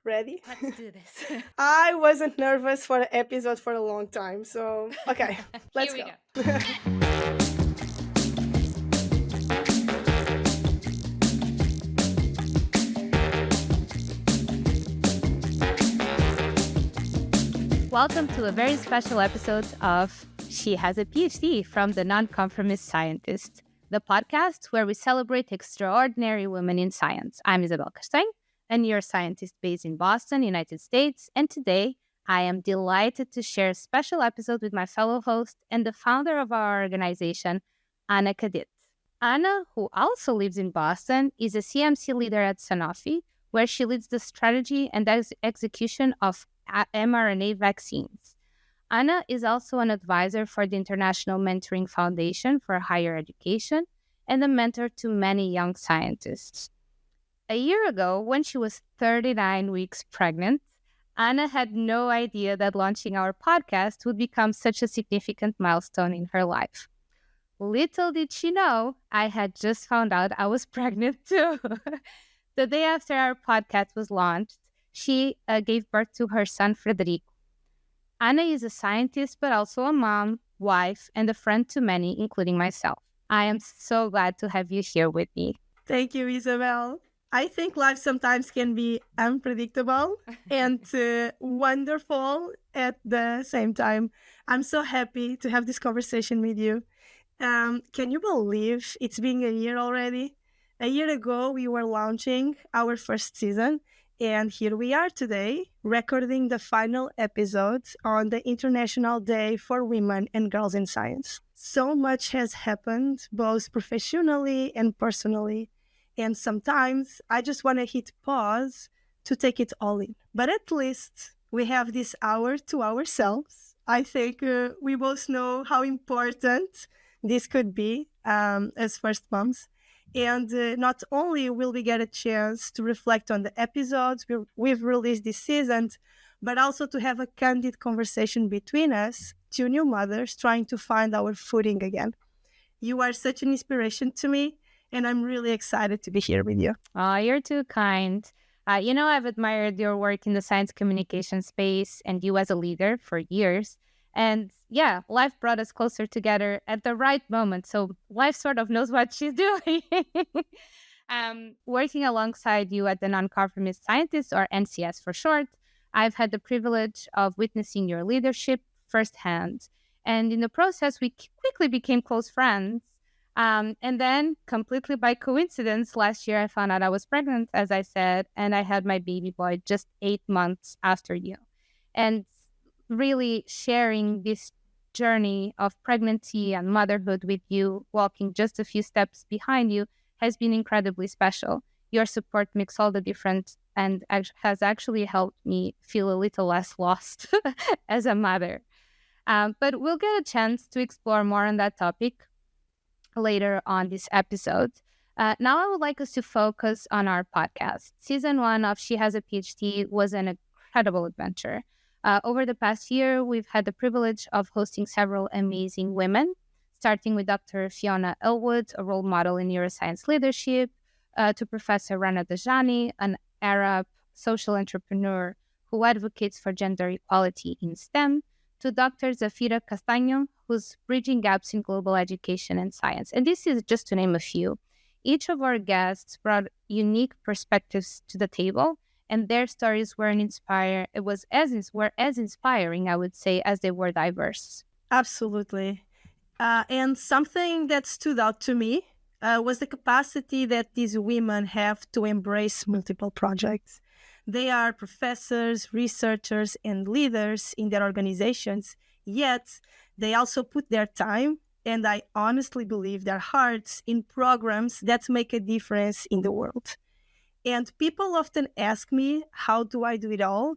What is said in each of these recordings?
Ready? Let's do this. I wasn't nervous for the episode for a long time, so okay, Here let's we go. go. Welcome to a very special episode of She Has a PhD from the Non-Conformist Scientist, the podcast where we celebrate extraordinary women in science. I'm Isabel Castanho, a neuroscientist based in Boston, United States, and today I am delighted to share a special episode with my fellow host and the founder of our organization, Ana Cadete. Ana, who also lives in Boston, is a CMC leader at Sanofi, where she leads the strategy and execution of mRNA vaccines. Ana is also an advisor for the International Mentoring Foundation for Higher Education and a mentor to many young scientists. A year ago, when she was 39 weeks pregnant, Ana had no idea that launching our podcast would become such a significant milestone in her life. Little did she know, I had just found out I was pregnant too. The day after our podcast was launched, she gave birth to her son, Frederico. Ana is a scientist, but also a mom, wife, and a friend to many, including myself. I am so glad to have you here with me. Thank you, Isabel. I think life sometimes can be unpredictable and wonderful at the same time. I'm so happy to have this conversation with you. Can you believe it's been a year already? A year ago, we were launching our first season, and here we are today, recording the final episode on the International Day for Women and Girls in Science. So much has happened, both professionally and personally, and sometimes I just want to hit pause to take it all in. But at least we have this hour to ourselves. I think we both know how important this could be as first moms. And not only will we get a chance to reflect on the episodes we've released this season, but also to have a candid conversation between us, two new mothers trying to find our footing again. You are such an inspiration to me, and I'm really excited to be here with you. Oh, you're too kind. I've admired your work in the science communication space and you as a leader for years. And yeah, life brought us closer together at the right moment. So life sort of knows what she's doing. Working alongside you at the Non-Conformist Scientist, or NCS for short, I've had the privilege of witnessing your leadership firsthand. And in the process, we quickly became close friends. And then, completely by coincidence, last year I found out I was pregnant, as I said, and I had my baby boy just 8 months after you. And really sharing this journey of pregnancy and motherhood with you, walking just a few steps behind you, has been incredibly special. Your support makes all the difference and has actually helped me feel a little less lost as a mother. But we'll get a chance to explore more on that topic later on this episode. Now I would like us to focus on our podcast. Season 1 of She Has a PhD was an incredible adventure. Over the past year, we've had the privilege of hosting several amazing women, starting with Dr. Fiona Elwood, a role model in neuroscience leadership, to Professor Rana Dajani, an Arab social entrepreneur who advocates for gender equality in STEM, to Dr. Zafira Castanho, who's bridging gaps in global education and science. And this is just to name a few. Each of our guests brought unique perspectives to the table, and their stories were as inspiring, I would say, as they were diverse. Absolutely. And something that stood out to me was the capacity that these women have to embrace multiple projects. They are professors, researchers, and leaders in their organizations, yet they also put their time, and I honestly believe their hearts, in programs that make a difference in the world. And people often ask me, how do I do it all?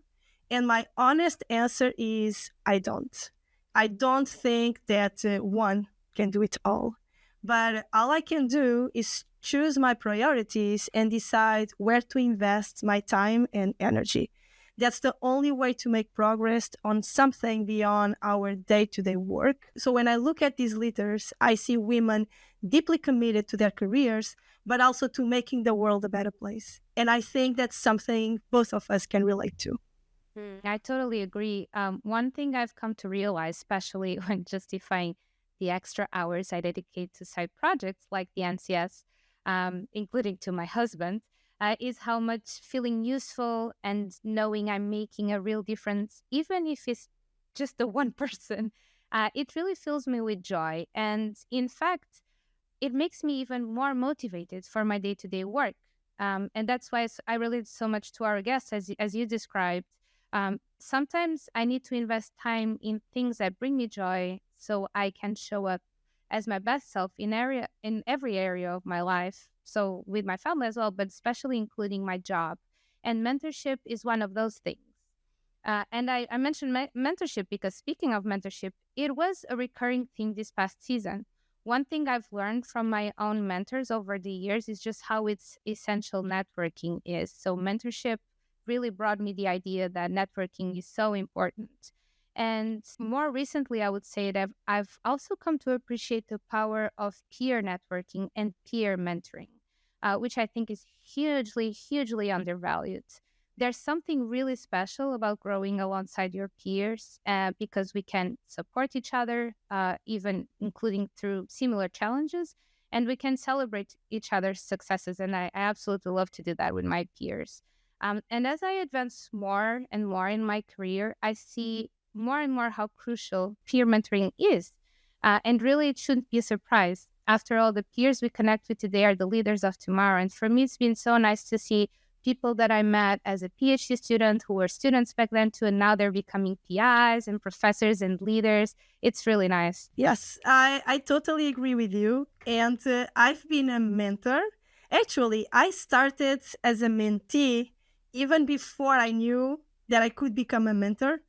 And my honest answer is, I don't. I don't think that one can do it all. But all I can do is choose my priorities and decide where to invest my time and energy. That's the only way to make progress on something beyond our day-to-day work. So when I look at these leaders, I see women deeply committed to their careers, but also to making the world a better place. And I think that's something both of us can relate to. I totally agree. One thing I've come to realize, especially when justifying the extra hours I dedicate to side projects like the NCS, including to my husband, is how much feeling useful and knowing I'm making a real difference, even if it's just the one person, it really fills me with joy. And in fact, it makes me even more motivated for my day-to-day work. And that's why I relate so much to our guests, as you described. Sometimes I need to invest time in things that bring me joy so I can show up as my best self in every area of my life. So with my family as well, but especially including my job. And mentorship is one of those things. And I mentioned mentorship because speaking of mentorship, it was a recurring theme this past season. One thing I've learned from my own mentors over the years is just how it's essential networking is. So mentorship really brought me the idea that networking is so important. And more recently, I would say that I've also come to appreciate the power of peer networking and peer mentoring, which I think is hugely, hugely undervalued. There's something really special about growing alongside your peers because we can support each other, even including through similar challenges, and we can celebrate each other's successes. And I absolutely love to do that with my peers. And as I advance more and more in my career, I see more and more how crucial peer mentoring is. And really, it shouldn't be a surprise. After all, the peers we connect with today are the leaders of tomorrow. And for me, it's been so nice to see people that I met as a PhD student who were students back then too, and now they're becoming PIs and professors and leaders. It's really nice. Yes, I totally agree with you. And I've been a mentor. Actually, I started as a mentee even before I knew that I could become a mentor.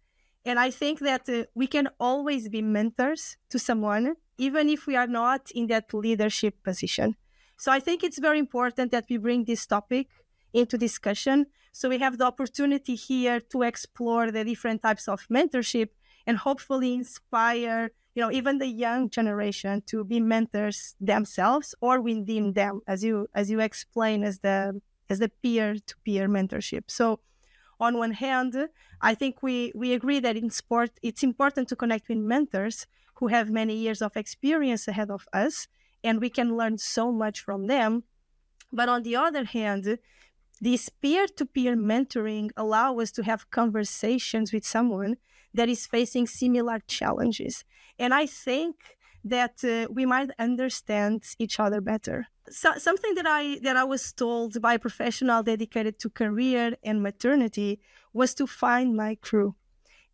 And I think that we can always be mentors to someone, even if we are not in that leadership position. So I think it's very important that we bring this topic into discussion. So we have the opportunity here to explore the different types of mentorship and hopefully inspire, even the young generation to be mentors themselves or within them, as you explain as the peer-to-peer mentorship. So on one hand, I think we agree that in sport, it's important to connect with mentors who have many years of experience ahead of us, and we can learn so much from them. But on the other hand, this peer-to-peer mentoring allows us to have conversations with someone that is facing similar challenges. And I think that we might understand each other better. So, something that I was told by a professional dedicated to career and maternity was to find my crew.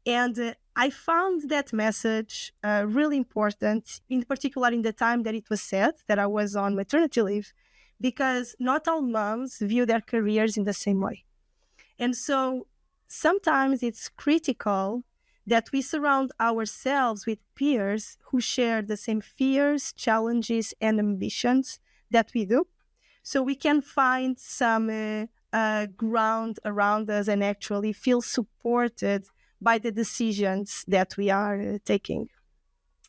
And I found that message really important, in particular in the time that it was said that I was on maternity leave, because not all moms view their careers in the same way. And so sometimes it's critical that we surround ourselves with peers who share the same fears, challenges, and ambitions that we do. So we can find some ground around us and actually feel supported by the decisions that we are taking.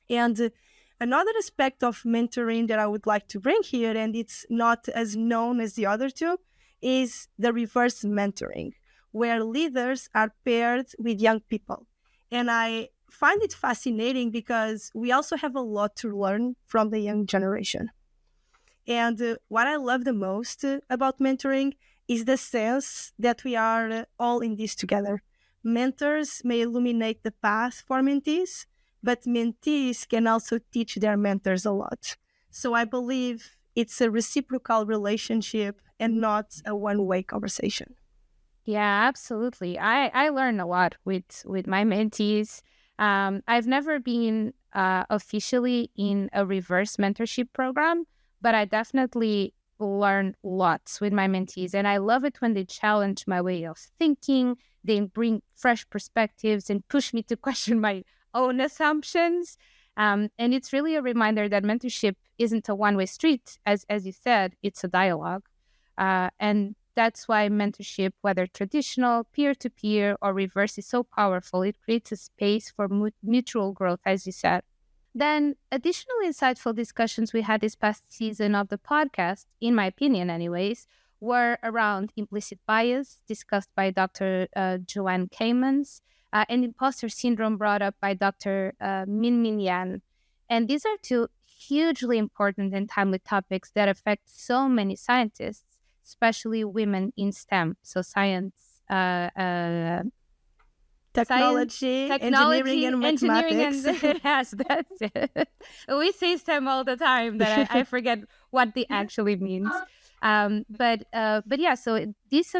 And another aspect of mentoring that I would like to bring here, and it's not as known as the other two, is the reverse mentoring, where leaders are paired with young people. And I find it fascinating because we also have a lot to learn from the young generation. And what I love the most about mentoring is the sense that we are all in this together. Mentors may illuminate the path for mentees, but mentees can also teach their mentors a lot. So I believe it's a reciprocal relationship and not a one-way conversation. Yeah, absolutely. I learn a lot with my mentees. I've never been officially in a reverse mentorship program, but I definitely learn lots with my mentees. And I love it when they challenge my way of thinking, they bring fresh perspectives and push me to question my own assumptions. And it's really a reminder that mentorship isn't a one-way street. As you said, it's a dialogue. And that's why mentorship, whether traditional, peer-to-peer, or reverse, is so powerful. It creates a space for mutual growth, as you said. Then additional insightful discussions we had this past season of the podcast, in my opinion anyways, were around implicit bias, discussed by Dr. Joanne Kamens, and imposter syndrome, brought up by Dr. Min Min Yan. And these are two hugely important and timely topics that affect so many scientists, especially women in STEM, so science, Technology, engineering, technology, and engineering, mathematics. and yes, that's it. We say STEM all the time that I forget what it actually means. But yeah, so these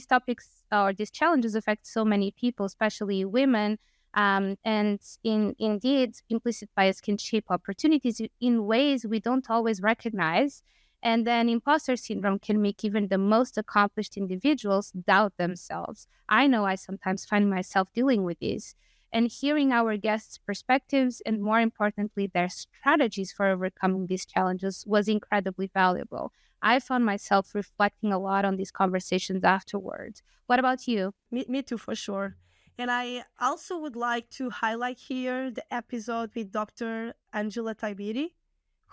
topics or these challenges affect so many people, especially women. And indeed, implicit bias can shape opportunities in ways we don't always recognize. And then imposter syndrome can make even the most accomplished individuals doubt themselves. I know I sometimes find myself dealing with this. And hearing our guests' perspectives and, more importantly, their strategies for overcoming these challenges was incredibly valuable. I found myself reflecting a lot on these conversations afterwards. What about you? Me too, for sure. And I also would like to highlight here the episode with Dr. Angela Taibiri,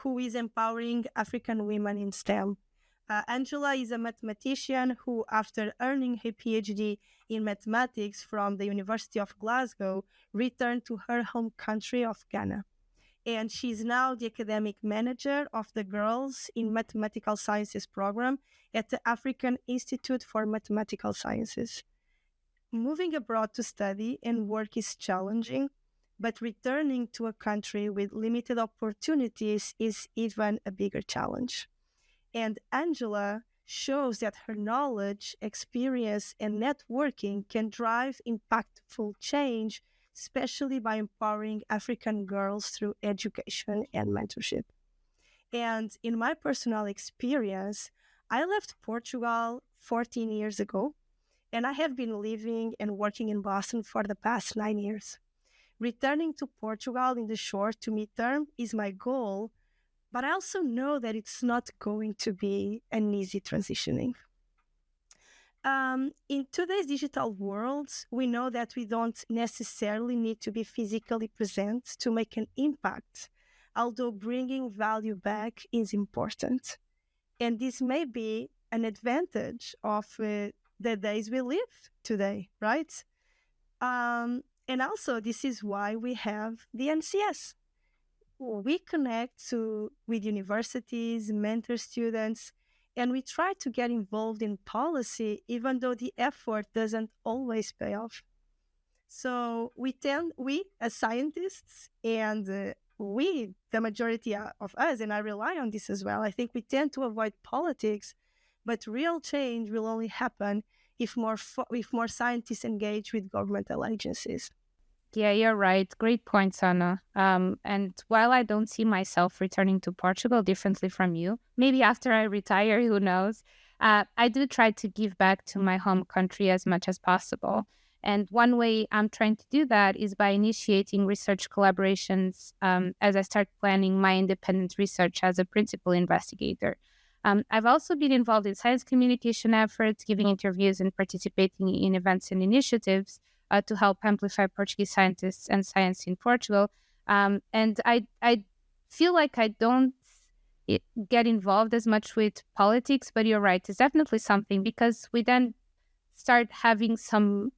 who is empowering African women in STEM. Angela is a mathematician who, after earning her PhD in mathematics from the University of Glasgow, returned to her home country of Ghana. And she's now the academic manager of the Girls in Mathematical Sciences program at the African Institute for Mathematical Sciences. Moving abroad to study and work is challenging, but returning to a country with limited opportunities is even a bigger challenge. And Angela shows that her knowledge, experience, and networking can drive impactful change, especially by empowering African girls through education and mentorship. And in my personal experience, I left Portugal 14 years ago, and I have been living and working in Boston for the past 9 years. Returning to Portugal in the short to mid-term is my goal, but I also know that it's not going to be an easy transitioning. In today's digital world, we know that we don't necessarily need to be physically present to make an impact, although bringing value back is important. And this may be an advantage of the days we live today, right? And also, this is why we have the NCS. We connect with universities, mentor students, and we try to get involved in policy, even though the effort doesn't always pay off. So we as scientists, and the majority of us, and I rely on this as well, I think we tend to avoid politics, but real change will only happen if more scientists engage with governmental agencies. Yeah, you're right. Great points, Anna. And while I don't see myself returning to Portugal differently from you, maybe after I retire, who knows, I do try to give back to my home country as much as possible. And one way I'm trying to do that is by initiating research collaborations as I start planning my independent research as a principal investigator. I've also been involved in science communication efforts, giving interviews and participating in events and initiatives to help amplify Portuguese scientists and science in Portugal. And I feel like I don't get involved as much with politics, but you're right, it's definitely something because we then start having some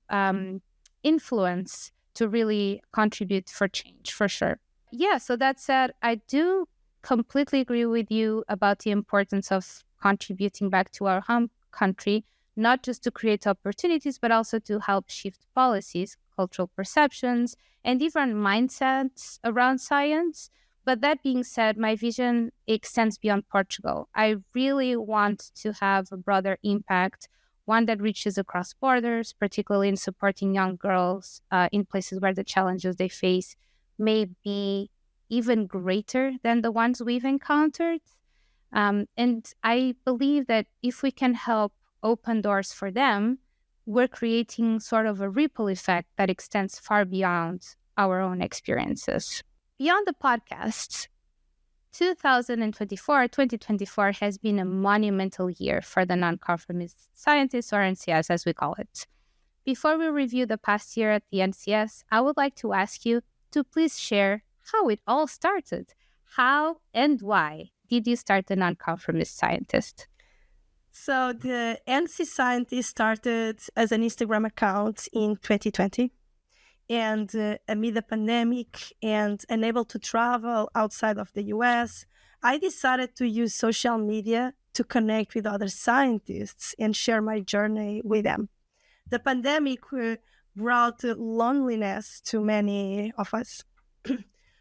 influence to really contribute for change, for sure. Yeah, so that said, I do completely agree with you about the importance of contributing back to our home country, not just to create opportunities, but also to help shift policies, cultural perceptions, and even mindsets around science. But that being said, my vision extends beyond Portugal. I really want to have a broader impact, one that reaches across borders, particularly in supporting young girls in places where the challenges they face may be even greater than the ones we've encountered. And I believe that if we can help open doors for them, we're creating sort of a ripple effect that extends far beyond our own experiences. Beyond the podcast, 2024 has been a monumental year for the Non-Conformist Scientist, or NCS as we call it. Before we review the past year at the NCS, I would like to ask you to please share how it all started. How and why did you start the Non-Conformist Scientist? So the NC Scientist started as an Instagram account in 2020. And amid the pandemic and unable to travel outside of the US, I decided to use social media to connect with other scientists and share my journey with them. The pandemic brought loneliness to many of us.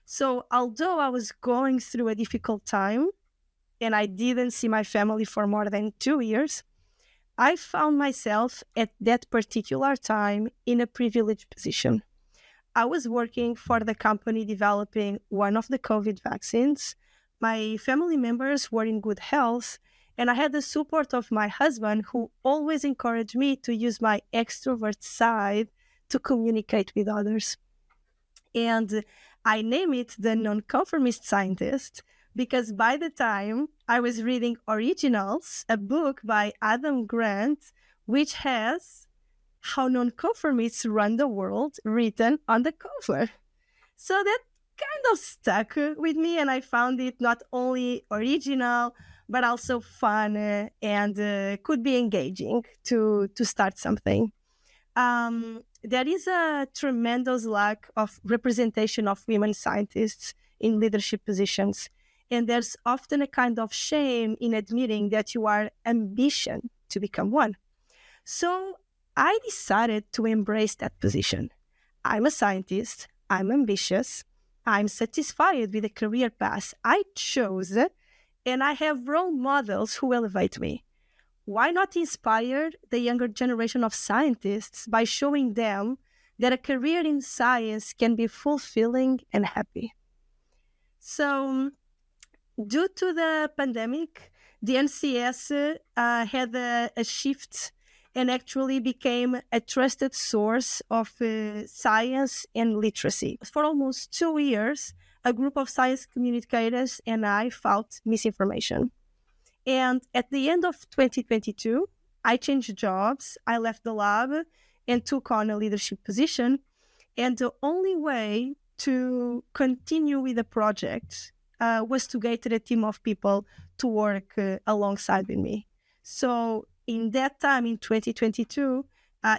So, although I was going through a difficult time and I didn't see my family for more than 2 years, I found myself at that particular time in a privileged position. I was working for the company developing one of the COVID vaccines. My family members were in good health, and I had the support of my husband, who always encouraged me to use my extrovert side to communicate with others. And I name it the Non-Conformist Scientist because by the time I was reading Originals, a book by Adam Grant, which has How Nonconformists Run the World written on the cover. So that kind of stuck with me, and I found it not only original, but also fun and could be engaging to start something. There is a tremendous lack of representation of women scientists in leadership positions. And there's often a kind of shame in admitting that you are ambition to become one. So I decided to embrace that position. I'm a scientist, I'm ambitious, I'm satisfied with the career path I chose, and I have role models who elevate me. Why not inspire the younger generation of scientists by showing them that a career in science can be fulfilling and happy? So, due to the pandemic, the NCS had a shift and actually became a trusted source of science and literacy. For almost 2 years, a group of science communicators and I fought misinformation. And at the end of 2022, I changed jobs, I left the lab and took on a leadership position. And the only way to continue with the project was to get a team of people to work alongside with me. So in that time, in 2022,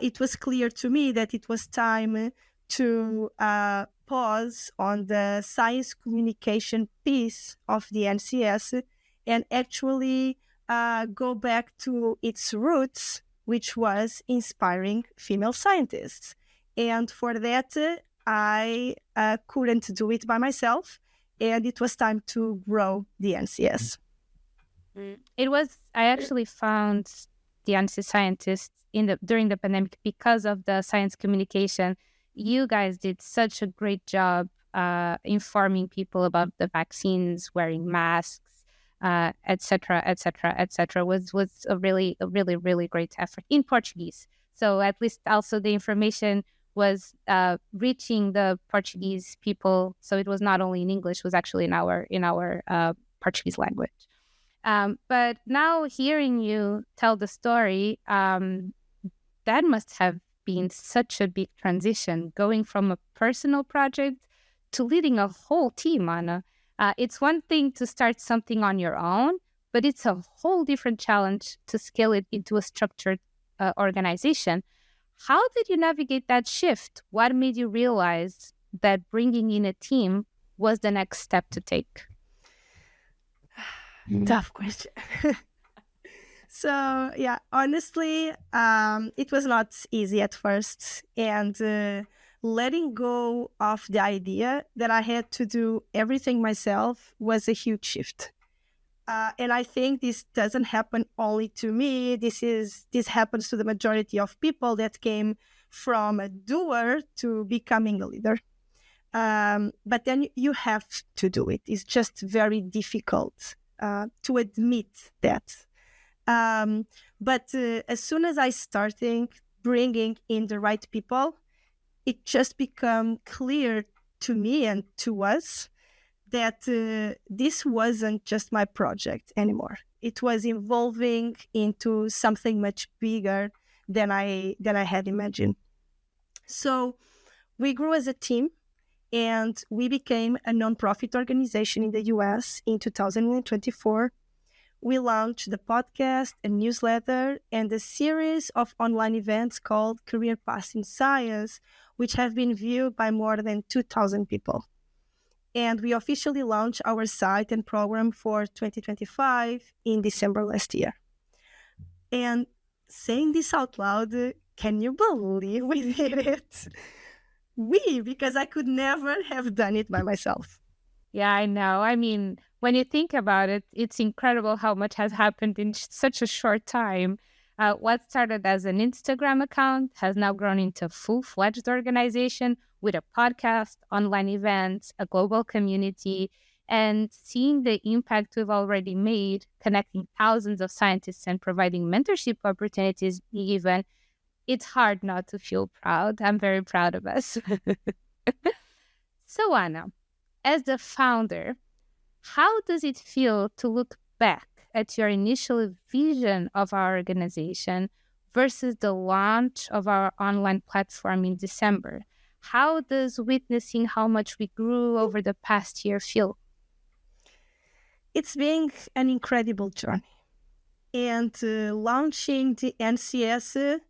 it was clear to me that it was time to pause on the science communication piece of the NCS and actually go back to its roots, which was inspiring female scientists. And for that, I couldn't do it by myself, and it was time to grow the NCS. I actually found the NC Scientist during the pandemic because of the science communication. You guys did such a great job informing people about the vaccines, wearing masks, etc., etc., etc. Was a really great effort in Portuguese. So at least also the information was reaching the Portuguese people. So it was not only in English; it was actually in our Portuguese language. But now hearing you tell the story, that must have been such a big transition, going from a personal project to leading a whole team, Ana. It's one thing to start something on your own, but it's a whole different challenge to scale it into a structured organization. How did you navigate that shift? What made you realize that bringing in a team was the next step to take? Tough question. So, yeah, honestly, it was not easy at first. And letting go of the idea that I had to do everything myself was a huge shift. And I think this doesn't happen only to me. This happens to the majority of people that came from a doer to becoming a leader. But then you have to do it. It's just very difficult to admit that. But as soon as I started bringing in the right people, it just became clear to me and to us that this wasn't just my project anymore. It was evolving into something much bigger than I had imagined. So we grew as a team, and we became a nonprofit organization in the US in 2024. we launched the podcast, a newsletter, and a series of online events called Career Paths in Science, which have been viewed by more than 2,000 people. And we officially launched our site and program for 2025 in December last year. And saying this out loud, can you believe we did it? Because I could never have done it by myself. Yeah, I know. I mean, when you think about it, it's incredible how much has happened in such a short time. What started as an Instagram account has now grown into a full-fledged organization with a podcast, online events, a global community, and seeing the impact we've already made, connecting thousands of scientists and providing mentorship opportunities, even, it's hard not to feel proud. I'm very proud of us. So, Anna, as the founder, how does it feel to look back at your initial vision of our organization versus the launch of our online platform in December? How does witnessing how much we grew over the past year feel? It's been an incredible journey. And launching the NCS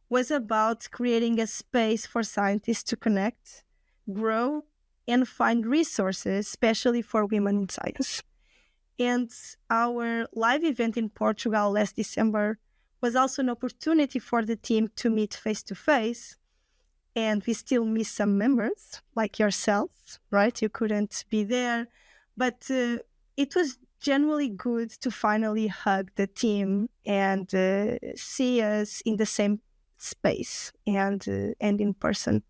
was about creating a space for scientists to connect, grow, and find resources, especially for women in science. And our live event in Portugal last December was also an opportunity for the team to meet face to face. And we still miss some members, like yourself, right? You couldn't be there. But it was genuinely good to finally hug the team and see us in the same space and in person.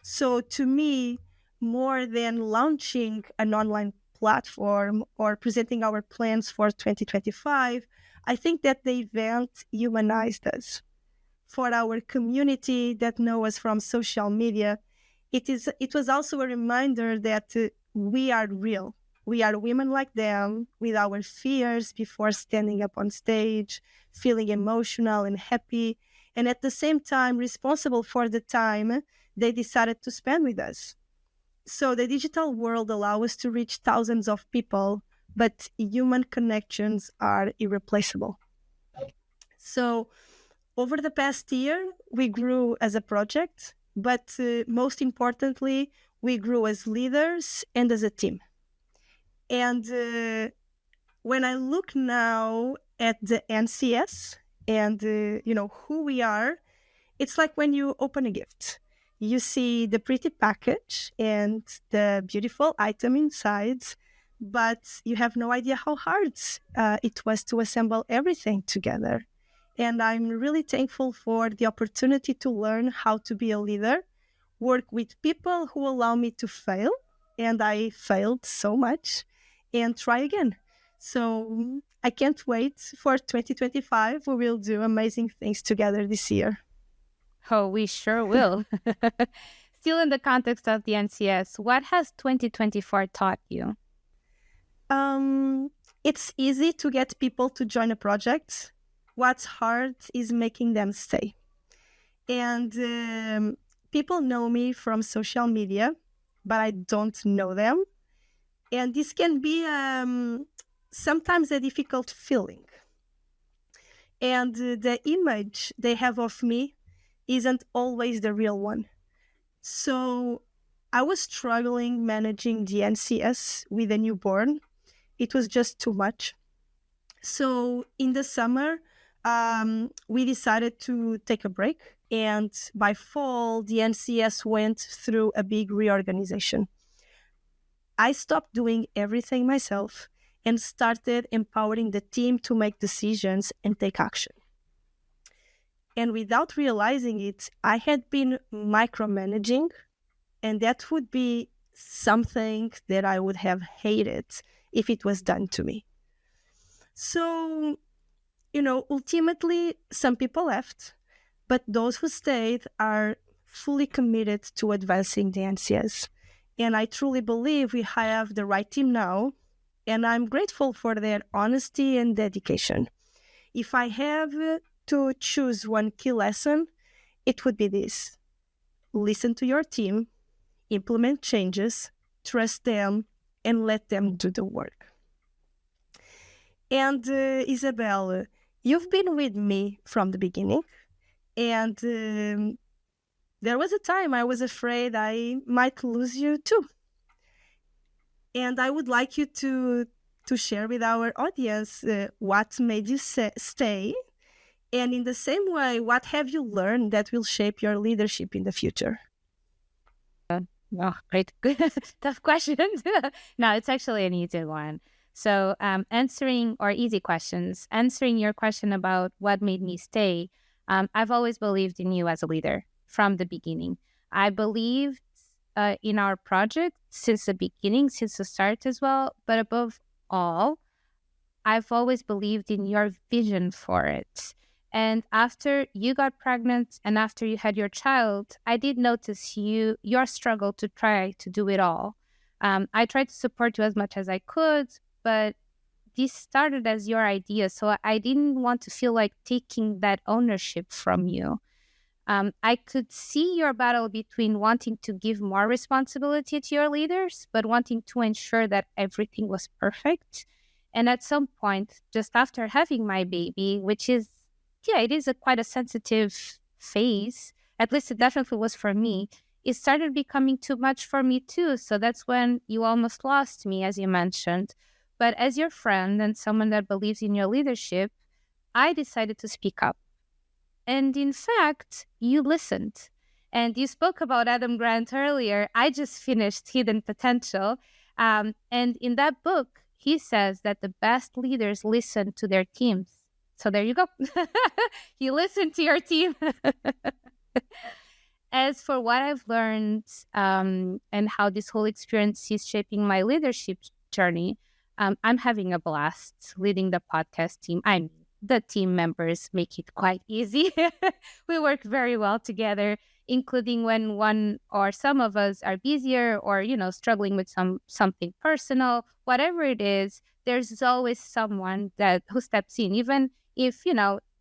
So to me, more than launching an online platform or presenting our plans for 2025, I think that the event humanized us. For our community that know us from social media, it was also a reminder that we are real. We are women like them with our fears before standing up on stage, feeling emotional and happy, and at the same time responsible for the time they decided to spend with us. So the digital world allows us to reach thousands of people, but human connections are irreplaceable. So over the past year, we grew as a project, but most importantly, we grew as leaders and as a team. And when I look now at the NCS and who we are, it's like when you open a gift. You see the pretty package and the beautiful item inside, but you have no idea how hard it was to assemble everything together. And I'm really thankful for the opportunity to learn how to be a leader, work with people who allow me to fail. And I failed so much and try again. So I can't wait for 2025. We will do amazing things together this year. Oh, we sure will. Still in the context of the NCS, what has 2024 taught you? It's easy to get people to join a project. What's hard is making them stay. And people know me from social media, but I don't know them. And this can be sometimes a difficult feeling. And the image they have of me isn't always the real one. So I was struggling managing the NCS with a newborn. It was just too much. So in the summer, we decided to take a break. And by fall, the NCS went through a big reorganization. I stopped doing everything myself and started empowering the team to make decisions and take action. And without realizing it, I had been micromanaging, and that would be something that I would have hated if it was done to me. So, ultimately, some people left, but those who stayed are fully committed to advancing the NCS. And I truly believe we have the right team now, and I'm grateful for their honesty and dedication. If I have to choose one key lesson, it would be this: listen to your team, implement changes, trust them, and let them do the work. And Isabel, you've been with me from the beginning, and there was a time I was afraid I might lose you too. And I would like you to share with our audience what made you stay, and in the same way, what have you learned that will shape your leadership in the future? Oh, great. Tough question. No, it's actually an easy one. So, answering or easy questions, answering your question about what made me stay, I've always believed in you as a leader from the beginning. I believed in our project since the beginning, since the start as well. But above all, I've always believed in your vision for it. And after you got pregnant and after you had your child, I did notice your struggle to try to do it all. I tried to support you as much as I could, but this started as your idea. So I didn't want to feel like taking that ownership from you. I could see your battle between wanting to give more responsibility to your leaders, but wanting to ensure that everything was perfect. And at some point, just after having my baby, which is, yeah, it is quite a sensitive phase, at least it definitely was for me, it started becoming too much for me too. So that's when you almost lost me, as you mentioned. But as your friend and someone that believes in your leadership, I decided to speak up. And in fact, you listened. And you spoke about Adam Grant earlier. I just finished Hidden Potential. And in that book, he says that the best leaders listen to their teams. So there you go. You listen to your team. As for what I've learned and how this whole experience is shaping my leadership journey, I'm having a blast leading the podcast team. The team members make it quite easy. We work very well together, including when one or some of us are busier or, struggling with something personal, whatever it is, there's always someone who steps in, even if,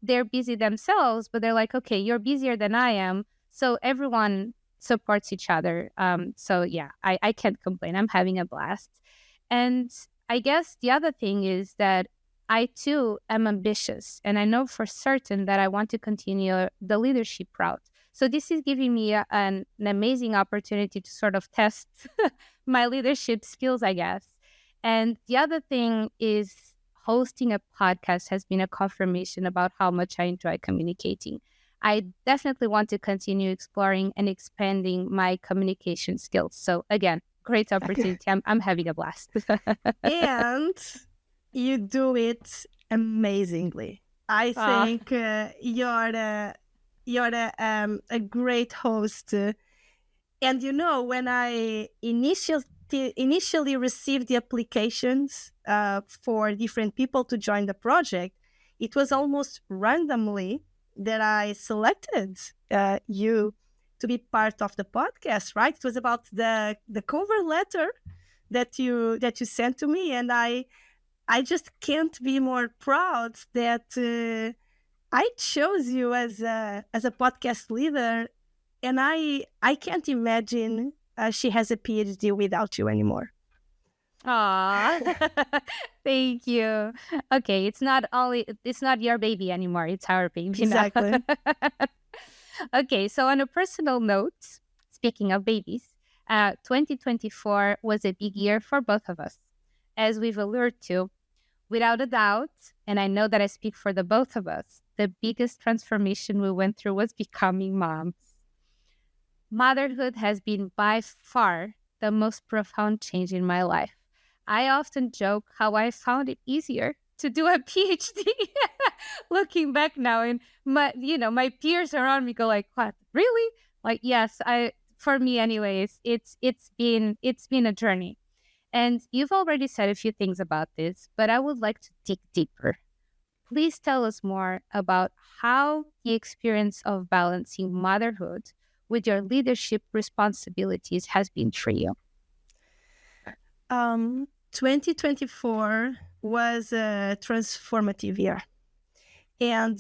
they're busy themselves, but they're like, okay, you're busier than I am. So everyone supports each other. So yeah, I can't complain. I'm having a blast. And I guess the other thing is that I too am ambitious, and I know for certain that I want to continue the leadership route. So this is giving me an amazing opportunity to sort of test my leadership skills, I guess. And the other thing is hosting a podcast has been a confirmation about how much I enjoy communicating. I definitely want to continue exploring and expanding my communication skills. So again, great opportunity. I'm having a blast. And you do it amazingly. I think you're a great host. And when I initially received the applications for different people to join the project, it was almost randomly that I selected you to be part of the podcast. Right? It was about the cover letter that you sent to me, and I just can't be more proud that I chose you as a podcast leader, and I can't imagine she has a PhD without you anymore. Aw, thank you. Okay, it's not your baby anymore. It's our baby now. Exactly. Okay, so on a personal note, speaking of babies, 2024 was a big year for both of us. As we've alluded to, without a doubt, and I know that I speak for the both of us, the biggest transformation we went through was becoming moms. Motherhood has been by far the most profound change in my life. I often joke how I found it easier to do a PhD. Looking back now, and my peers around me go like, "What? Really?" Like, yes, for me anyways, it's been a journey. And you've already said a few things about this, but I would like to dig deeper. Please tell us more about how the experience of balancing motherhood with your leadership responsibilities has been for you. 2024 was a transformative year. And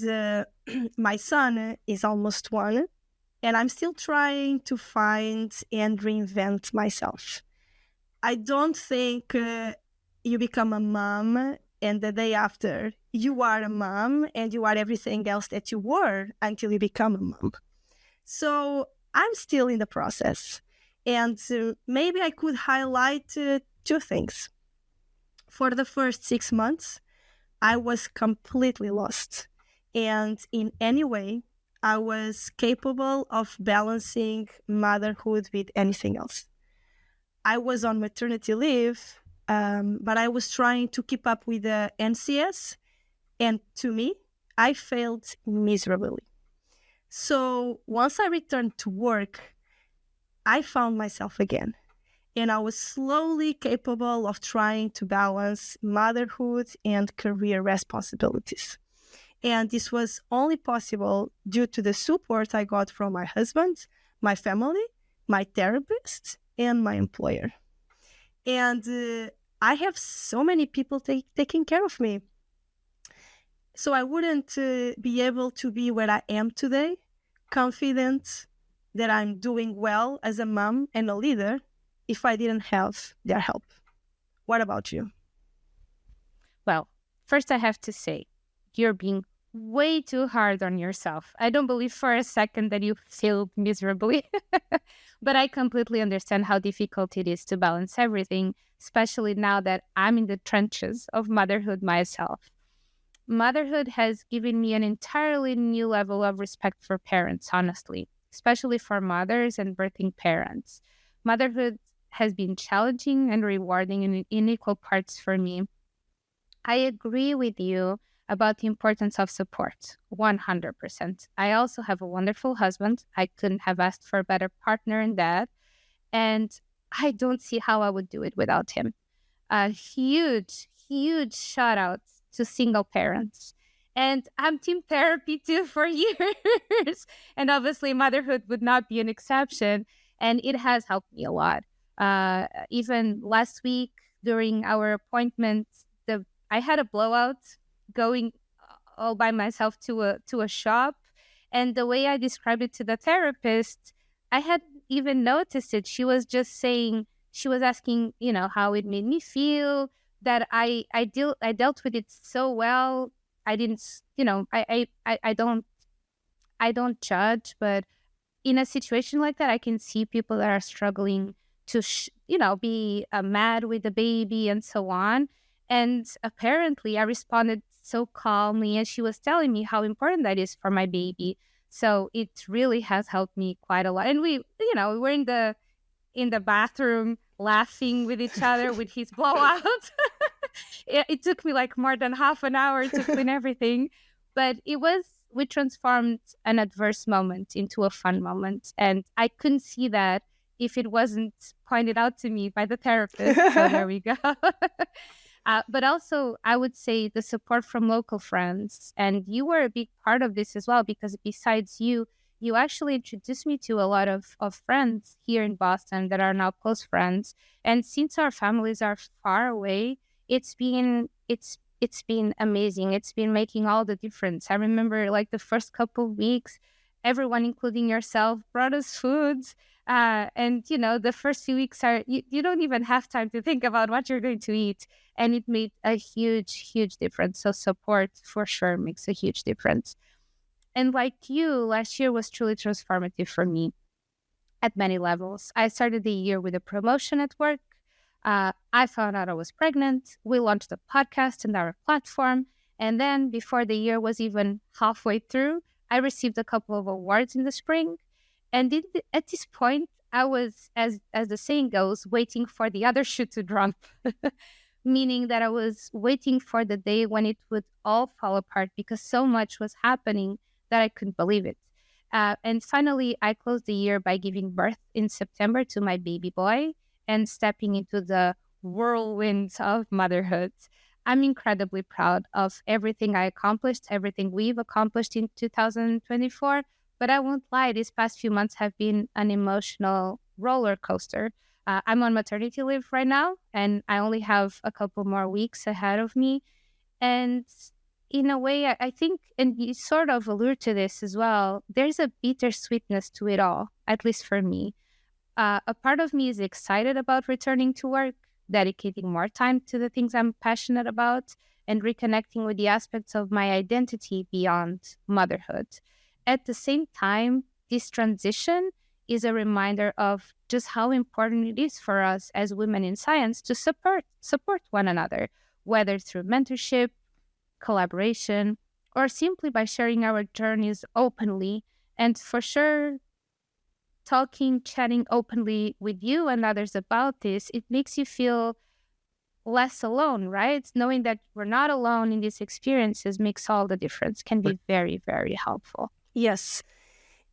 my son is almost 1, and I'm still trying to find and reinvent myself. I don't think you become a mom and the day after, you are a mom and you are everything else that you were until you become a mom. So I'm still in the process. And maybe I could highlight two things. For the first 6 months, I was completely lost. And in any way, I was capable of balancing motherhood with anything else. I was on maternity leave, but I was trying to keep up with the NCS. And to me, I failed miserably. So once I returned to work, I found myself again. And I was slowly capable of trying to balance motherhood and career responsibilities. And this was only possible due to the support I got from my husband, my family, my therapist, and my employer. And I have so many people taking care of me. So I wouldn't be able to be where I am today, confident that I'm doing well as a mom and a leader, if I didn't have their help. What about you? Well, first I have to say, you're being way too hard on yourself. I don't believe for a second that you failed miserably. But I completely understand how difficult it is to balance everything, especially now that I'm in the trenches of motherhood myself. Motherhood has given me an entirely new level of respect for parents, honestly, especially for mothers and birthing parents. Motherhood has been challenging and rewarding in equal parts for me. I agree with you about the importance of support, 100%. I also have a wonderful husband. I couldn't have asked for a better partner in that. And I don't see how I would do it without him. A huge, huge shout out to single parents. And I'm team therapy too for years. And obviously, motherhood would not be an exception. And it has helped me a lot. Even last week during our appointment, I had a blowout going all by myself to a shop. And the way I described it to the therapist, I had even noticed it. She was just saying, she was asking, how it made me feel, that I dealt with it so well. I didn't, I don't judge, but in a situation like that, I can see people that are struggling to, be mad with the baby and so on. And apparently, I responded so calmly, and she was telling me how important that is for my baby. So it really has helped me quite a lot. And we were in the bathroom laughing with each other with his blowout. It took me like more than half an hour to clean everything, but we transformed an adverse moment into a fun moment. And I couldn't see that if it wasn't pointed out to me by the therapist. So there we go. But also, I would say the support from local friends. And you were a big part of this as well, because besides you actually introduced me to a lot of friends here in Boston that are now close friends. And since our families are far away, it's been amazing. It's been making all the difference. I remember like the first couple of weeks, everyone, including yourself, brought us foods. And the first few weeks are you don't even have time to think about what you're going to eat. And it made a huge, huge difference. So support for sure makes a huge difference. And like you, last year was truly transformative for me at many levels. I started the year with a promotion at work. I found out I was pregnant. We launched a podcast and our platform. And then before the year was even halfway through, I received a couple of awards in the spring. And at this point, I was, as the saying goes, waiting for the other shoe to drop, meaning that I was waiting for the day when it would all fall apart because so much was happening that I couldn't believe it. And finally, I closed the year by giving birth in September to my baby boy and stepping into the whirlwind of motherhood. I'm incredibly proud of everything I accomplished, everything we've accomplished in 2024. But I won't lie, these past few months have been an emotional roller coaster. I'm on maternity leave right now, and I only have a couple more weeks ahead of me. And in a way, I think, and you sort of allude to this as well, there's a bittersweetness to it all, at least for me. A part of me is excited about returning to work, dedicating more time to the things I'm passionate about. and reconnecting with the aspects of my identity beyond motherhood. At the same time, this transition is a reminder of just how important it is for us as women in science to support one another, whether through mentorship, collaboration, or simply by sharing our journeys openly. And for sure, chatting openly with you and others about this, it makes you feel less alone, right? Knowing that we're not alone in these experiences makes all the difference, can be very, very helpful. Yes.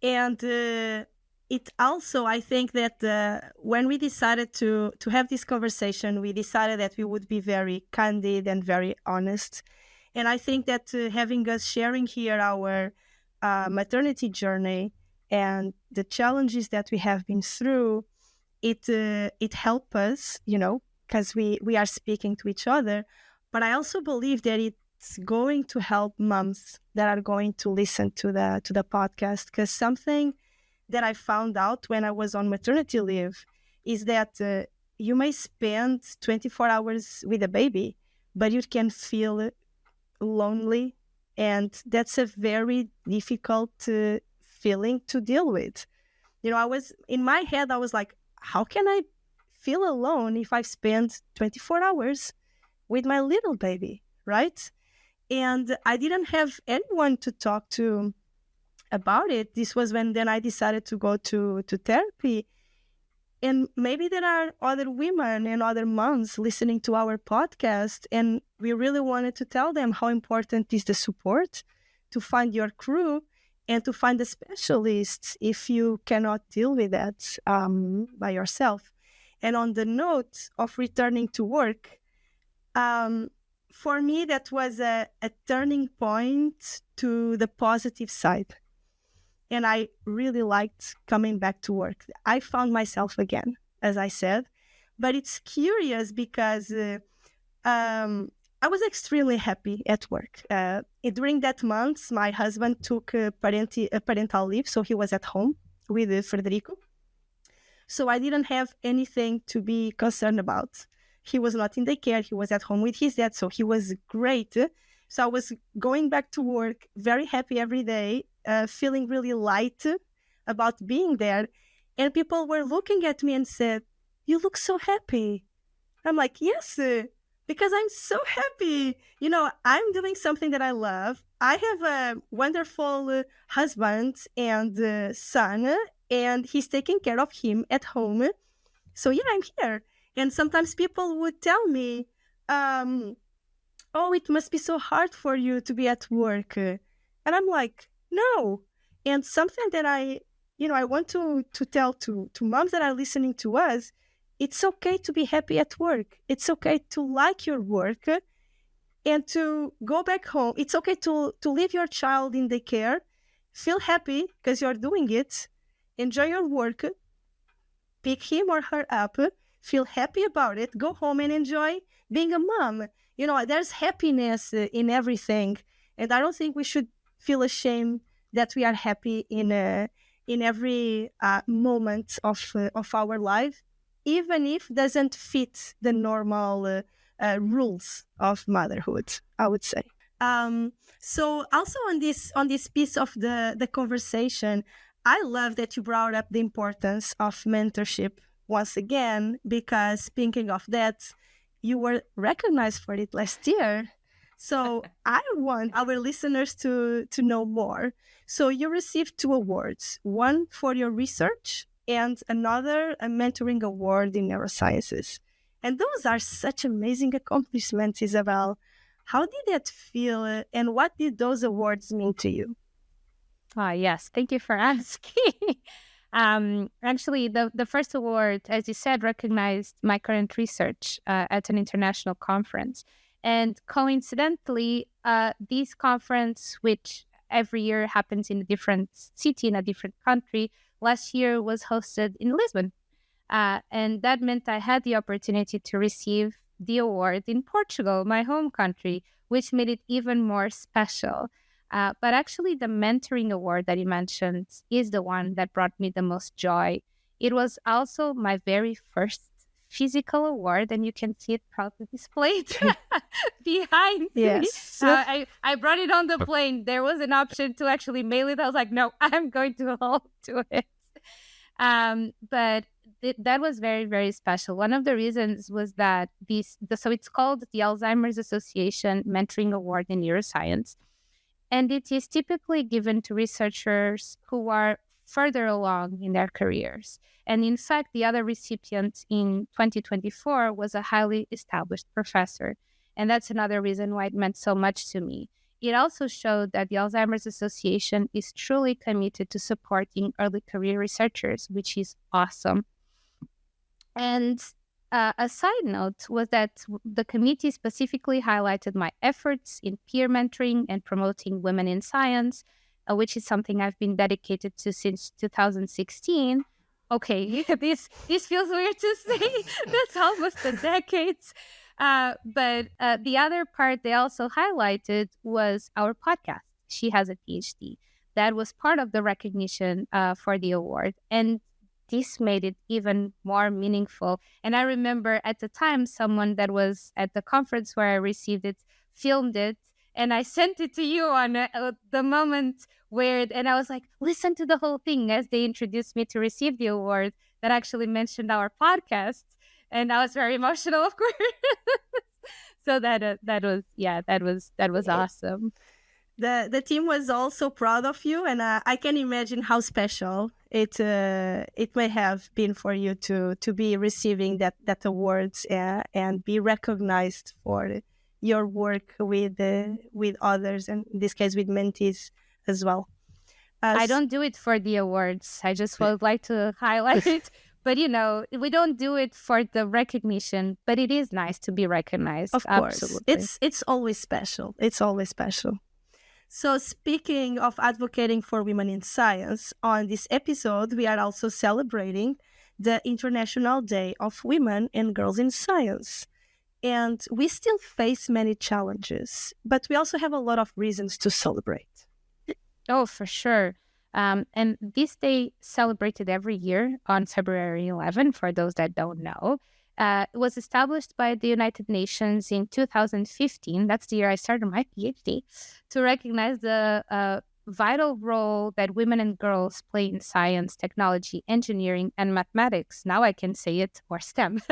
And it also, I think that when we decided to have this conversation, we decided that we would be very candid and very honest. And I think that having us sharing here our maternity journey and the challenges that we have been through, it helped us, because we are speaking to each other. But I also believe that it's going to help moms that are going to listen to the podcast, because something that I found out when I was on maternity leave is that you may spend 24 hours with a baby, but you can feel lonely, and that's a very difficult feeling to deal with. I was in my head, I was like, how can I feel alone if I spend 24 hours with my little baby, right? And I didn't have anyone to talk to about it. This was when then I decided to go to therapy. And maybe there are other women and other moms listening to our podcast, and we really wanted to tell them how important is the support, to find your crew and to find a specialist if you cannot deal with that by yourself. And on the note of returning to work, for me, that was a turning point to the positive side. And I really liked coming back to work. I found myself again, as I said. But it's curious because I was extremely happy at work. During that month, my husband took a parental leave, so he was at home with Frederico. So I didn't have anything to be concerned about. He was not in daycare. He was at home with his dad, so he was great. So I was going back to work, very happy every day, feeling really light about being there. And people were looking at me and said, "You look so happy." I'm like, "Yes, because I'm so happy. I'm doing something that I love. I have a wonderful husband and son, and he's taking care of him at home. So yeah, I'm here." And sometimes people would tell me, "Oh, it must be so hard for you to be at work." And I'm like, "No." And something that I want to tell to moms that are listening to us, it's okay to be happy at work. It's okay to like your work and to go back home. It's okay to leave your child in the care, feel happy because you're doing it, enjoy your work, pick him or her up, feel happy about it, go home and enjoy being a mom. There's happiness in everything. And I don't think we should feel ashamed that we are happy in every moment of our life, even if doesn't fit the normal rules of motherhood, I would say. So also on this piece of the conversation, I love that you brought up the importance of mentorship once again, because speaking of that, you were recognized for it last year. So I want our listeners to know more. So you received 2 awards, one for your research and another a mentoring award in neurosciences. And those are such amazing accomplishments, Isabel. How did that feel, and what did those awards mean to you? Yes, thank you for asking. Actually, the first award, as you said, recognized my current research at an international conference. And coincidentally, this conference, which every year happens in a different city, in a different country, last year was hosted in Lisbon. And that meant I had the opportunity to receive the award in Portugal, my home country, which made it even more special. But actually, the mentoring award that you mentioned is the one that brought me the most joy. It was also my very first physical award, and you can see it proudly displayed behind me. Yes. I brought it on the plane. There was an option to actually mail it. I was like, no, I'm going to hold to it. But that was very, very special. One of the reasons was that so it's called the Alzheimer's Association Mentoring Award in Neuroscience. And it is typically given to researchers who are further along in their careers. And in fact, the other recipient in 2024 was a highly established professor. And that's another reason why it meant so much to me. It also showed that the Alzheimer's Association is truly committed to supporting early career researchers, which is awesome. And a side note was that the committee specifically highlighted my efforts in peer mentoring and promoting women in science, which is something I've been dedicated to since 2016. Okay, this feels weird to say. That's almost a decade. But the other part they also highlighted was our podcast. She has a PhD. That was part of the recognition for the award. And this made it even more meaningful. And I remember at the time, someone that was at the conference where I received it filmed it, and I sent it to you on the moment where, and I was like, listen to the whole thing as they introduced me to receive the award that actually mentioned our podcast. And I was very emotional, of course. So that was awesome. The team was also proud of you, and I can imagine how special it may have been for you to be receiving that awards and be recognized for your work with others, and in this case with mentees as well. I don't do it for the awards. I just would like to highlight it. But, we don't do it for the recognition, but it is nice to be recognized. Of course. Absolutely. It's always special. It's always special. So speaking of advocating for women in science, on this episode, we are also celebrating the International Day of Women and Girls in Science. And we still face many challenges, but we also have a lot of reasons to celebrate. Oh, for sure. And this day, celebrated every year on February 11, for those that don't know, it was established by the United Nations in 2015. That's the year I started my PhD, to recognize the vital role that women and girls play in science, technology, engineering, and mathematics. Now I can say it, or STEM.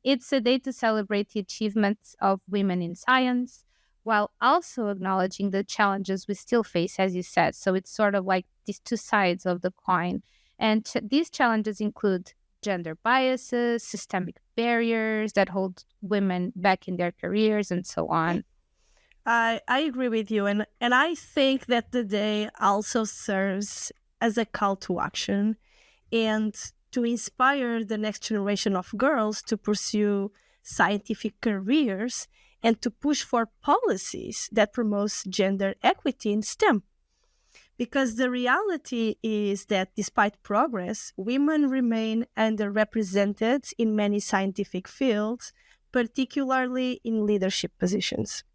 It's a day to celebrate the achievements of women in science, while also acknowledging the challenges we still face, as you said. So it's sort of like these two sides of the coin. And these challenges include gender biases, systemic barriers that hold women back in their careers, and so on. I agree with you. And I think that the day also serves as a call to action and to inspire the next generation of girls to pursue scientific careers and to push for policies that promote gender equity in STEM. Because the reality is that despite progress, women remain underrepresented in many scientific fields, particularly in leadership positions.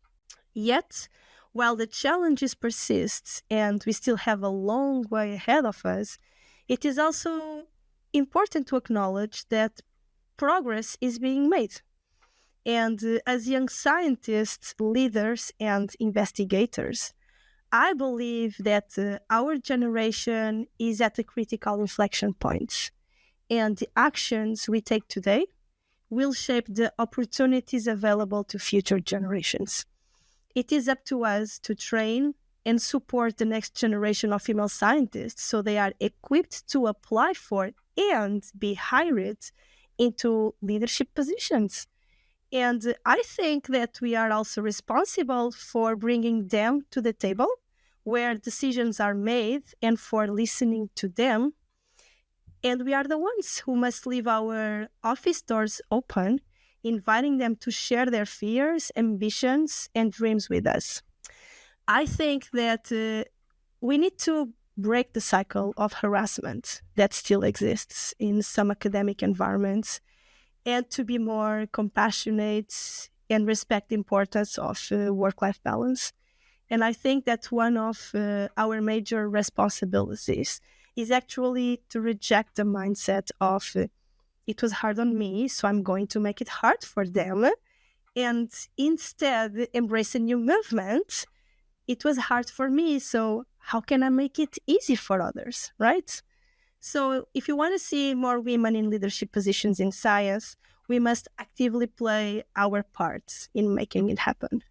Yet, while the challenges persist and we still have a long way ahead of us, it is also important to acknowledge that progress is being made. And as young scientists, leaders, and investigators, I believe that our generation is at a critical inflection point, and the actions we take today will shape the opportunities available to future generations. It is up to us to train and support the next generation of female scientists so they are equipped to apply for and be hired into leadership positions. And I think that we are also responsible for bringing them to the table where decisions are made and for listening to them. And we are the ones who must leave our office doors open, inviting them to share their fears, ambitions, and dreams with us. I think that we need to break the cycle of harassment that still exists in some academic environments and to be more compassionate and respect the importance of work-life balance. And I think that one of our major responsibilities is actually to reject the mindset of it was hard on me, so I'm going to make it hard for them. And instead, embrace a new movement. It was hard for me, so how can I make it easy for others, right? So if you want to see more women in leadership positions in science, we must actively play our parts in making it happen.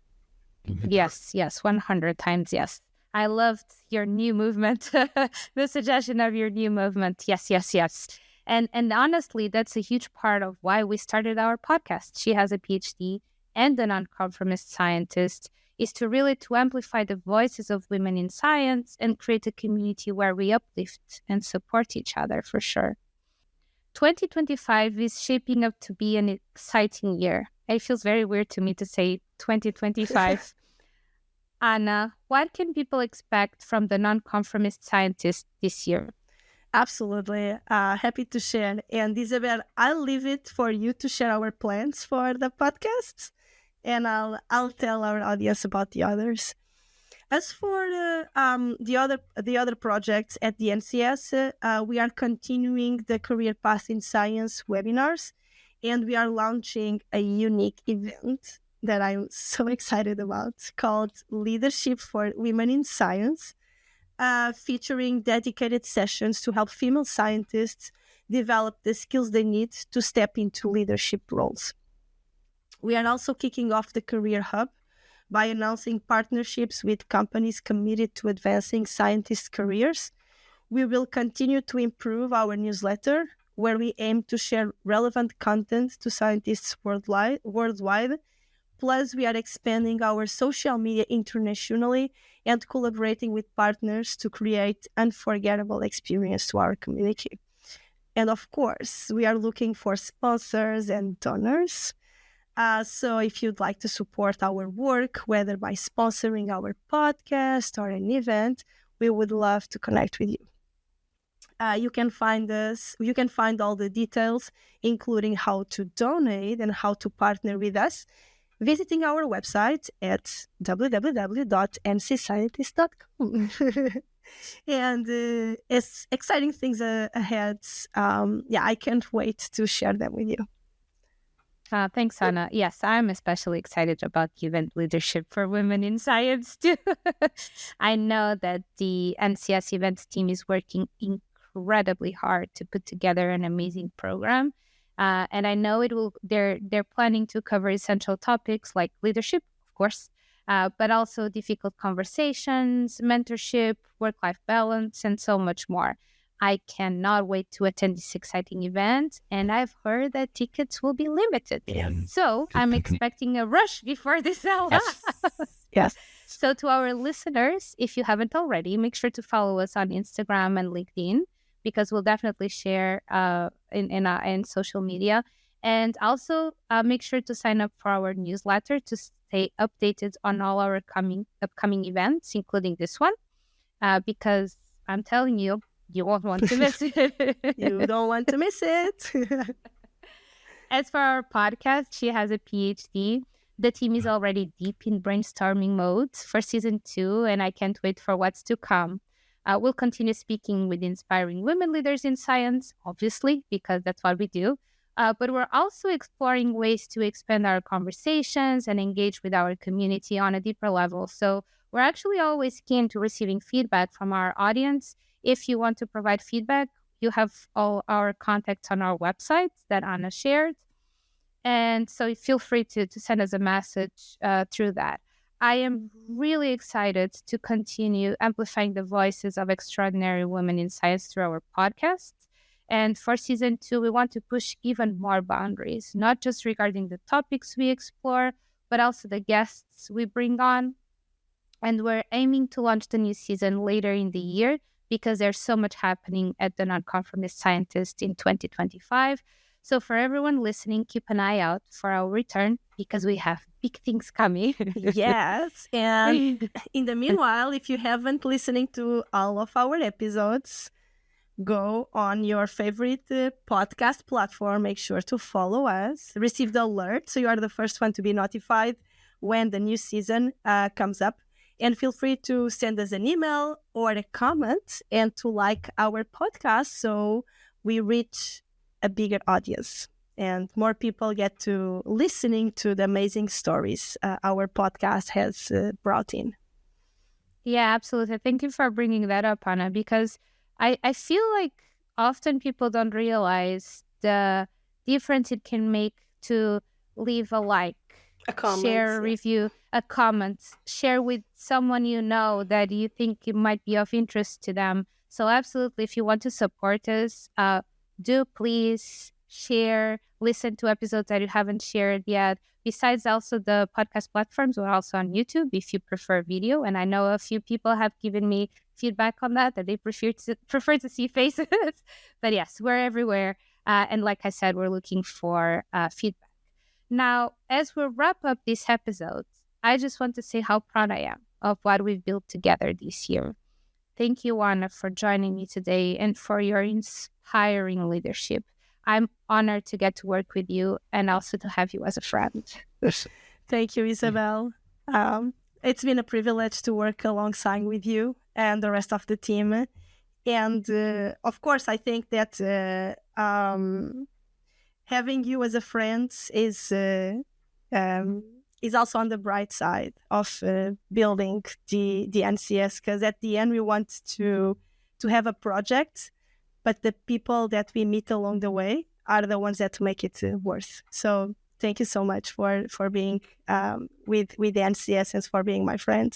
Yes, 100 times yes. I loved your new movement, the suggestion of your new movement. Yes. And honestly, that's a huge part of why we started our podcast. She has a PhD and a non-conformist scientist, is to really to amplify the voices of women in science and create a community where we uplift and support each other, for sure. 2025 is shaping up to be an exciting year. It feels very weird to me to say 2025. Ana, what can people expect from the Non-Conformist Scientist this year? Absolutely. Happy to share. And Isabel, I'll leave it for you to share our plans for the podcasts, and I'll tell our audience about the others. As for the other projects at the NCS, we are continuing the Career Path in Science webinars, and we are launching a unique event that I'm so excited about called Leadership for Women in Science, featuring dedicated sessions to help female scientists develop the skills they need to step into leadership roles. We are also kicking off the Career Hub by announcing partnerships with companies committed to advancing scientists' careers. We will continue to improve our newsletter, where we aim to share relevant content to scientists worldwide. Plus, we are expanding our social media internationally and collaborating with partners to create unforgettable experience to our community. And of course, we are looking for sponsors and donors. So if you'd like to support our work, whether by sponsoring our podcast or an event, we would love to connect with you. You can find all the details, including how to donate and how to partner with us, visiting our website at www.ncscientist.com. And it's exciting things ahead. I can't wait to share them with you. Thanks, Ana. Yes, I'm especially excited about event leadership for women in science too. I know that the NCS events team is working incredibly hard to put together an amazing program. And I know they're planning to cover essential topics like leadership, of course, but also difficult conversations, mentorship, work-life balance, and so much more. I cannot wait to attend this exciting event, and I've heard that tickets will be limited. So I'm expecting a rush before this sell out. Yes. So to our listeners, if you haven't already, make sure to follow us on Instagram and LinkedIn, because we'll definitely share in social media. And also make sure to sign up for our newsletter to stay updated on all our upcoming events, including this one, because I'm telling you, you won't want to miss it. You don't want to miss it. As for our podcast, she has a PhD. The team is already deep in brainstorming mode for season 2, and I can't wait for what's to come. We'll continue speaking with inspiring women leaders in science, obviously, because that's what we do. But we're also exploring ways to expand our conversations and engage with our community on a deeper level. So we're actually always keen to receiving feedback from our audience. If you want to provide feedback, you have all our contacts on our website that Ana shared. And so feel free to send us a message through that. I am really excited to continue amplifying the voices of extraordinary women in science through our podcast. And for season 2, we want to push even more boundaries, not just regarding the topics we explore, but also the guests we bring on. And we're aiming to launch the new season later in the year, because there's so much happening at the Non-Conformist Scientist in 2025. So for everyone listening, keep an eye out for our return, because we have big things coming. Yes. And in the meanwhile, if you haven't listened to all of our episodes, go on your favorite podcast platform. Make sure to follow us. Receive the alert so you are the first one to be notified when the new season comes up. And feel free to send us an email or a comment, and to like our podcast so we reach a bigger audience and more people get to listening to the amazing stories our podcast has brought in. Yeah, absolutely. Thank you for bringing that up, Anna, because I feel like often people don't realize the difference it can make to leave a like, A comment, share a review, a comment, share with someone you know that you think it might be of interest to them. So absolutely, if you want to support us, do please share, listen to episodes that you haven't shared yet. Besides also the podcast platforms, we're also on YouTube if you prefer video. And I know a few people have given me feedback on that they prefer to see faces. But yes, we're everywhere. And like I said, we're looking for feedback. Now, as we wrap up this episode, I just want to say how proud I am of what we've built together this year. Thank you, Ana, for joining me today and for your inspiring leadership. I'm honored to get to work with you and also to have you as a friend. Thank you, Isabel. It's been a privilege to work alongside with you and the rest of the team. And of course, I think that having you as a friend is also on the bright side of building the NCS, because at the end we want to have a project, but the people that we meet along the way are the ones that make it worth. So thank you so much for being with the NCS and for being my friend.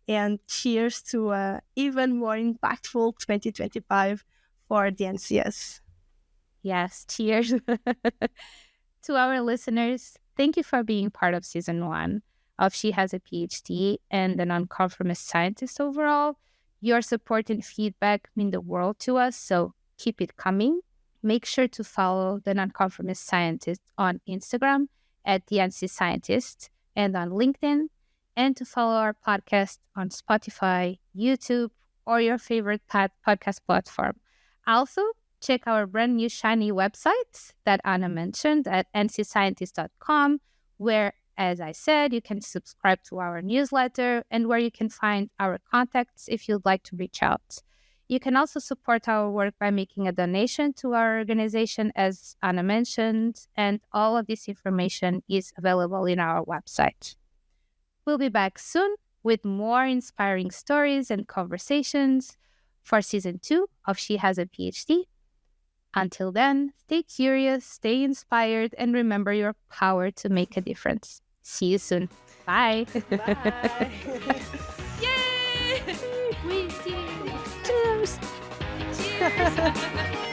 And cheers to even more impactful 2025 for the NCS. Yes, cheers. To our listeners, thank you for being part of season 1 of She Has a PhD and the Non-Conformist Scientist overall. Your support and feedback mean the world to us, so keep it coming. Make sure to follow the Non-Conformist Scientist on Instagram at the NC Scientist and on LinkedIn, and to follow our podcast on Spotify, YouTube, or your favorite podcast platform. Also, check our brand new shiny website that Ana mentioned at ncscientist.com, where, as I said, you can subscribe to our newsletter and where you can find our contacts if you'd like to reach out. You can also support our work by making a donation to our organization, as Ana mentioned, and all of this information is available in our website. We'll be back soon with more inspiring stories and conversations for season 2 of She Has a PhD. Until then, stay curious, stay inspired, and remember your power to make a difference. See you soon. Bye. Bye. Yay! We did it. Cheers. Cheers.